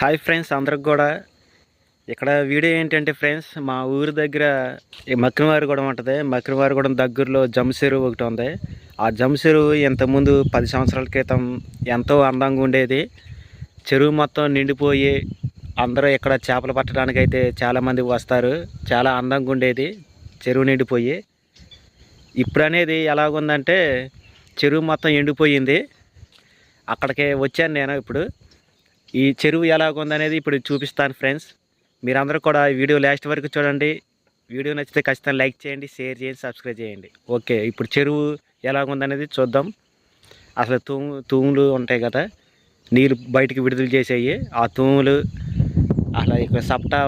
Hi friends, అందరికి కూడా ఇక్కడ వీడియో ఏంటంటే ఫ్రెండ్స్, మా ఊరి దగ్గర ఈ మక్కినవారిగూడెం ఉంటుంది. మక్కినవారిగూడెం దగ్గరలో జంసెరువు ఒకటి ఉంది. ఆ జంసెరువు ఇంతకుముందు 10 సంవత్సరాల క్రితం ఎంతో అందంగా ఉండేది. చెరువు మొత్తం నిండిపోయి అందరూ ఇక్కడ చేపలు పట్టడానికి అయితే చాలామంది వస్తారు. చాలా అందంగా ఉండేది చెరువు నిండిపోయి. ఇప్పుడు అనేది ఎలాగుందంటే చెరువు మొత్తం ఎండిపోయింది. అక్కడికి వచ్చాను నేను. ఇప్పుడు ఈ చెరువు ఎలాగుందనేది ఇప్పుడు చూపిస్తాను ఫ్రెండ్స్. మీరందరూ కూడా ఈ వీడియో లాస్ట్ వరకు చూడండి. వీడియో నచ్చితే ఖచ్చితంగా లైక్ చేయండి, షేర్ చేయండి, సబ్స్క్రైబ్ చేయండి. ఓకే, ఇప్పుడు చెరువు ఎలాగుందనేది చూద్దాం. అసలు తూములు ఉంటాయి కదా, నీళ్ళు బయటికి విడుదల చేసేవి. ఆ తూములు అసలు ఇక్కడ సప్టా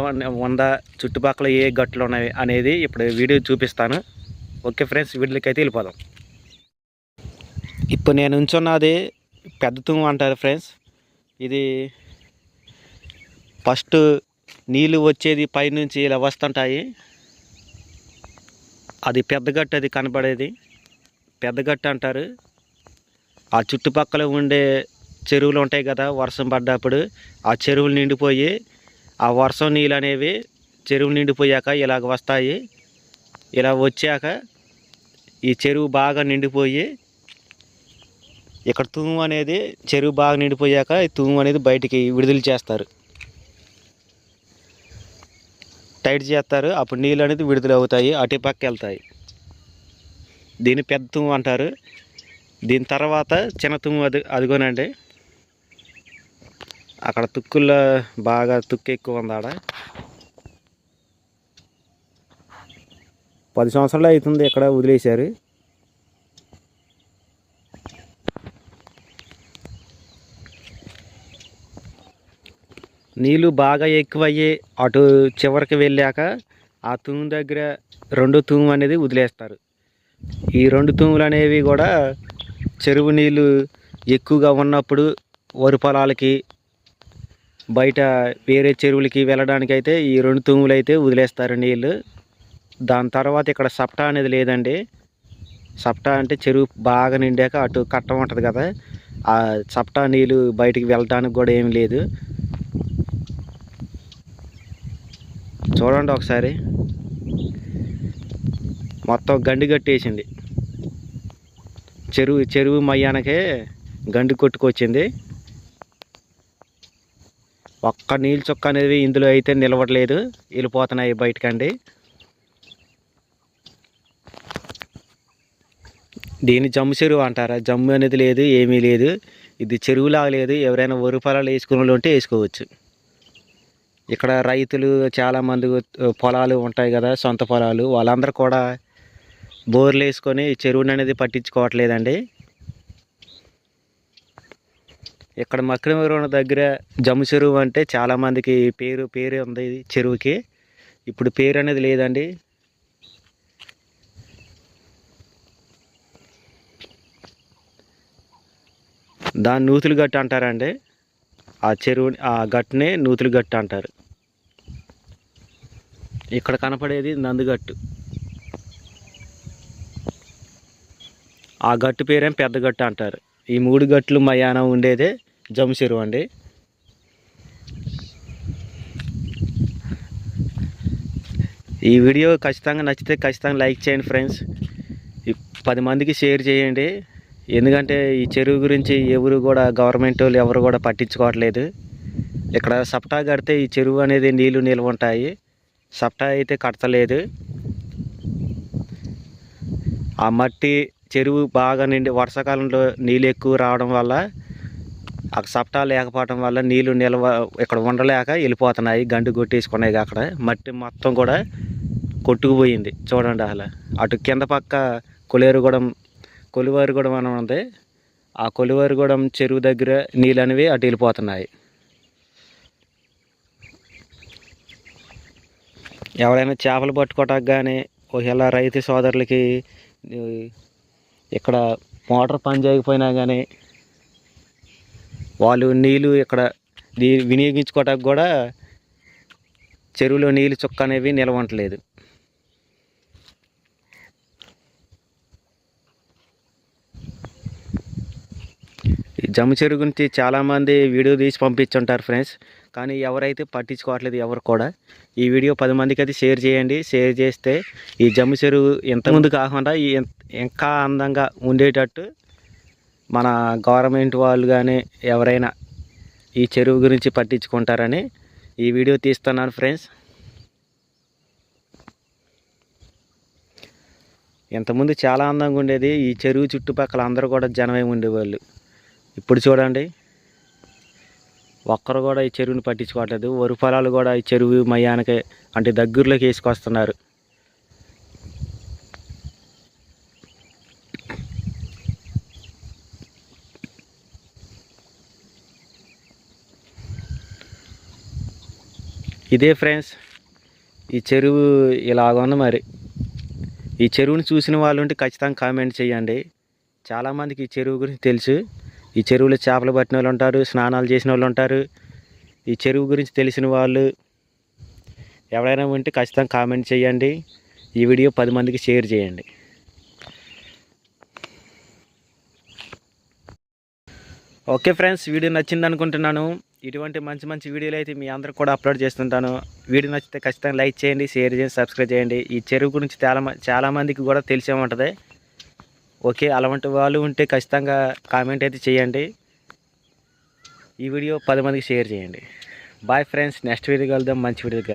ఉందా, చుట్టుపక్కల ఏ గట్లు ఉన్నాయి అనేది ఇప్పుడు వీడియో చూపిస్తాను. ఓకే ఫ్రెండ్స్, వీడియోకి అయితే వెళ్ళిపోదాం. ఇప్పుడు నేను ఉంచున్నది పెద్ద తూము అంటారు ఫ్రెండ్స్. ఇది ఫస్ట్ నీళ్ళు వచ్చేది పైనుంచి ఇలా వస్తుంటాయి. అది పెద్దగట్టు, అది కనపడేది పెద్దగట్టు అంటారు. ఆ చుట్టుపక్కల ఉండే చెరువులు ఉంటాయి కదా, వర్షం పడ్డప్పుడు ఆ చెరువులు నిండిపోయి ఆ వర్షం నీళ్ళు అనేవి చెరువులు నిండిపోయాక ఇలాగ వస్తాయి. ఇలా వచ్చాక ఈ చెరువు బాగా నిండిపోయి ఇక్కడ తూము అనేది, చెరువు బాగా నిండిపోయాక ఈ తూము అనేది బయటికి విడుదల చేస్తారు, టైట్ చేస్తారు. అప్పుడు నీళ్ళు అనేది విడుదల అవుతాయి, అటు పక్క వెళ్తాయి. దీన్ని పెద్ద తూము అంటారు. దీని తర్వాత చిన్న తూము, అదిగోనండి. అక్కడ తుక్కుల్లో బాగా తుక్కు ఎక్కువ ఉంది. ఆడ 10 సంవత్సరాలు అవుతుంది ఇక్కడ వదిలేశారు. నీళ్ళు బాగా ఎక్కువయ్యి అటు చివరికి వెళ్ళాక ఆ తూము దగ్గర రెండో తూము అనేది వదిలేస్తారు. ఈ రెండు తూములు అనేవి కూడా చెరువు నీళ్ళు ఎక్కువగా ఉన్నప్పుడు వరి పొలాలకి, బయట వేరే చెరువులకి వెళ్ళడానికి అయితే ఈ రెండు తూములు అయితే వదిలేస్తారు నీళ్ళు. దాని తర్వాత ఇక్కడ సప్టా అనేది లేదండి. సప్టా అంటే చెరువు బాగా నిండాక అటు కట్ట ఉంటుంది కదా, ఆ సప్టా నీళ్ళు బయటికి వెళ్ళడానికి కూడా ఏమి లేదు. చూడండి ఒకసారి, మొత్తం గండి కట్టేసింది. చెరువు మయ్యానకే గండి కొట్టుకొచ్చింది. ఒక్క నీళ్ళు చుక్క అనేది ఇందులో అయితే నిలవట్లేదు, వెళ్ళిపోతున్నాయి బయటకండి. దీన్ని జమ్ము చెరువు అంటారా? జమ్ము అనేది లేదు, ఏమీ లేదు. ఇది చెరువులాగా లేదు. ఎవరైనా వరి పొలాలు వేసుకునే వాళ్ళు ఉంటే వేసుకోవచ్చు. ఇక్కడ రైతులు చాలామంది పొలాలు ఉంటాయి కదా, సొంత పొలాలు, వాళ్ళందరూ కూడా బోర్లు వేసుకొని చెరువుని అనేది పట్టించుకోవట్లేదండి. ఇక్కడ మక్కినవారిగూడెం దగ్గర జమ్ము చెరువు అంటే చాలామందికి పేరు ఉంది చెరువుకి. ఇప్పుడు పేరు అనేది లేదండి. దాన్ని నూతులు గట్టు అంటారండి. ఆ చెరువుని, ఆ గట్టునే నూతులు గట్టు అంటారు. ఇక్కడ కనపడేది నందుగట్టు. ఆ గట్టు పేరేం పెద్ద గట్టు అంటారు. ఈ 3 గట్లు మయానం ఉండేదే జమ్ము చెరువు అండి. ఈ వీడియో ఖచ్చితంగా నచ్చితే ఖచ్చితంగా లైక్ చేయండి ఫ్రెండ్స్. 10 మందికి షేర్ చేయండి. ఎందుకంటే ఈ చెరువు గురించి ఎవరు కూడా, గవర్నమెంట్ వాళ్ళు ఎవరు కూడా పట్టించుకోవట్లేదు. ఇక్కడ సప్టా కడితే ఈ చెరువు అనేది నీళ్లు నిల్వ ఉంటాయి. సప్టా అయితే కడతలేదు. ఆ మట్టి చెరువు బాగా నిండి వర్షాకాలంలో నీళ్ళు ఎక్కువ రావడం వల్ల, ఆ సప్టా లేకపోవడం వల్ల నీళ్ళు నిల్వ ఇక్కడ ఉండలేక వెళ్ళిపోతున్నాయి, గండి కొట్టేసుకున్నాయి. అక్కడ మట్టి మొత్తం కూడా కొట్టుకుపోయింది. చూడండి అసలు. అటు కింద పక్క కొలివారిగూడెం అని ఉంది. ఆ కొలివారిగూడెం చెరువు దగ్గర నీళ్ళు అనేవి అటు వెళ్ళిపోతున్నాయి. ఎవరైనా చేపలు పట్టుకోవటానికి కానీ, ఒకవేళ రైతు సోదరులకి ఇక్కడ మోటార్ పని చేయకపోయినా కానీ వాళ్ళు నీళ్ళు ఇక్కడ వినియోగించుకోవటానికి కూడా చెరువులో నీళ్ళు చుక్క అనేవి నిలవట్లేదు. జమ్ము చెరువు గురించి చాలామంది వీడియో తీసి పంపించుంటారు ఫ్రెండ్స్, కానీ ఎవరైతే పట్టించుకోవట్లేదు ఎవరు కూడా. ఈ వీడియో 10 మందికి అయితే షేర్ చేయండి. షేర్ చేస్తే ఈ జమ్ము చెరువు ఇంతకుముందు కాకుండా ఇంకా అందంగా ఉండేటట్టు మన గవర్నమెంట్ వాళ్ళు కానీ ఎవరైనా ఈ చెరువు గురించి పట్టించుకుంటారని ఈ వీడియో తీస్తున్నాను ఫ్రెండ్స్. ఇంతకుముందు చాలా అందంగా ఉండేది. ఈ చెరువు చుట్టుపక్కల అందరూ కూడా జనమే ఉండేవాళ్ళు. ఇప్పుడు చూడండి, ఒక్కరు కూడా ఈ చెరువుని పట్టించుకోవట్లేదు. వరి పొలాలు కూడా ఈ చెరువు మయానికి అంటే దగ్గరలోకి వేసుకొస్తున్నారు. ఇదే ఫ్రెండ్స్, ఈ చెరువు ఇలాగుంది. మరి ఈ చెరువుని చూసిన వాళ్ళు ఉంటే ఖచ్చితంగా కామెంట్ చేయండి. చాలామందికి ఈ చెరువు గురించి తెలుసు. ఈ చెరువులో చేపలు పట్టిన వాళ్ళు ఉంటారు, స్నానాలు చేసిన వాళ్ళు ఉంటారు. ఈ చెరువు గురించి తెలిసిన వాళ్ళు ఎవరైనా ఉంటే ఖచ్చితంగా కామెంట్ చేయండి. ఈ వీడియో 10 మందికి షేర్ చేయండి. ఓకే ఫ్రెండ్స్, వీడియో నచ్చింది అనుకుంటున్నాను. ఇటువంటి మంచి మంచి వీడియోలు అయితే మీ అందరికి కూడా అప్లోడ్ చేస్తుంటాను. వీడియో నచ్చితే ఖచ్చితంగా లైక్ చేయండి, షేర్ చేయండి, సబ్స్క్రైబ్ చేయండి. ఈ చెరువు గురించి చాలామందికి కూడా తెలిసే ఉంటుంది. ఓకే, అలాంటి వాళ్ళు ఉంటే ఖచ్చితంగా కామెంట్ అయితే చేయండి. ఈ వీడియో 10 మందికి షేర్ చేయండి. బాయ్ ఫ్రెండ్స్, నెక్స్ట్ వీడియో కలుద్దాం, మంచి వీడియో కలుద్దాం.